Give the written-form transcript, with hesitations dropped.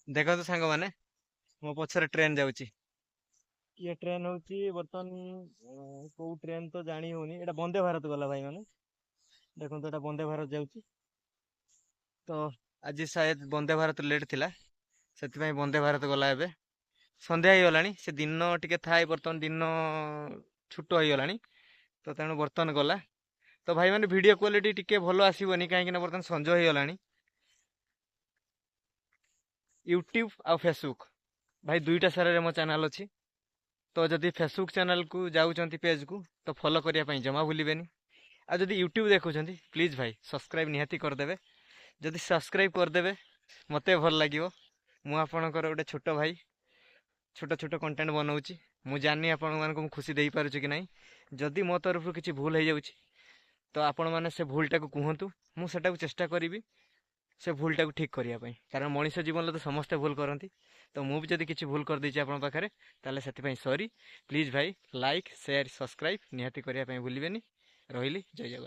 ଦେଖନ୍ତୁ ସାଙ୍ଗମାନେ, ମୋ ପଛରେ ଟ୍ରେନ ଯାଉଛି। ଇଏ ଟ୍ରେନ ହଉଛି ବର୍ତ୍ତମାନ କୋଉ ଟ୍ରେନ ତ ଜାଣି ହଉନି। ଏଇଟା ବନ୍ଦେ ଭାରତ ଗଲା ଭାଇ ମାନେ। ଦେଖନ୍ତୁ ଏଇଟା ବନ୍ଦେ ଭାରତ ଯାଉଛି। ତ ଆଜି ସାୟଦ ବନ୍ଦେ ଭାରତ ଲେଟ୍ ଥିଲା, ସେଥିପାଇଁ ବନ୍ଦେ ଭାରତ ଗଲା। ଏବେ ସନ୍ଧ୍ୟା ହେଇଗଲାଣି, ସେ ଦିନ ଟିକେ ଥାଏ, ବର୍ତ୍ତମାନ ଦିନ ଛୋଟ ହେଇଗଲାଣି। ତ ତେଣୁ ବର୍ତ୍ତମାନ ଗଲା। ତ ଭାଇ ମାନେ ଭିଡିଓ କ୍ୱାଲିଟି ଟିକେ ଭଲ ଆସିବନି, କାହିଁକି ନା ବର୍ତ୍ତମାନ ସଞ୍ଜ ହେଇଗଲାଣି। ୟୁଟ୍ୟୁବ ଆଉ ଫେସବୁକ୍ ଭାଇ ଦୁଇଟା ସାରାରେ ମୋ ଚ୍ୟାନେଲ ଅଛି। ତ ଯଦି ଫେସବୁକ୍ ଚ୍ୟାନେଲକୁ ଯାଉଛନ୍ତି ପେଜକୁ, ତ ଫଲୋ କରିବା ପାଇଁ ଜମା ଭୁଲିବେନି। ଆଉ ଯଦି ୟୁଟ୍ୟୁବ ଦେଖୁଛନ୍ତି, ପ୍ଲିଜ୍ ଭାଇ ସବସ୍କ୍ରାଇବ୍ ନିହାତି କରିଦେବେ। ଯଦି ସବସ୍କ୍ରାଇବ୍ କରିଦେବେ ମୋତେ ଭଲ ଲାଗିବ। ମୁଁ ଆପଣଙ୍କର ଗୋଟେ ଛୋଟ ଭାଇ, ଛୋଟ ଛୋଟ କଣ୍ଟେଣ୍ଟ ବନଉଛି। ମୁଁ ଜାଣିନି ଆପଣମାନଙ୍କୁ ମୁଁ ଖୁସି ଦେଇପାରୁଛି କି ନାହିଁ। ଯଦି ମୋ ତରଫରୁ କିଛି ଭୁଲ ହେଇଯାଉଛି, ତ ଆପଣମାନେ ସେ ଭୁଲଟାକୁ କୁହନ୍ତୁ। ମୁଁ ସେଟାକୁ ଚେଷ୍ଟା କରିବି ସେ ଭୁଲଟାକୁ ଠିକ୍ କରିବା ପାଇଁ, କାରଣ ମଣିଷ ଜୀବନରେ ତ ସମସ୍ତେ ଭୁଲ କରନ୍ତି। ତ ମୁଁ ବି ଯଦି କିଛି ଭୁଲ କରିଦେଇଛି ଆପଣଙ୍କ ପାଖରେ, ତାହେଲେ ସେଥିପାଇଁ ସରି। ପ୍ଲିଜ୍ ଭାଇ ଲାଇକ୍ ସେୟାର ସବସ୍କ୍ରାଇବ୍ ନିହାତି କରିବା ପାଇଁ ଭୁଲିବେନି। ରହିଲି, ଜୟ ଜଗନ୍ନାଥ।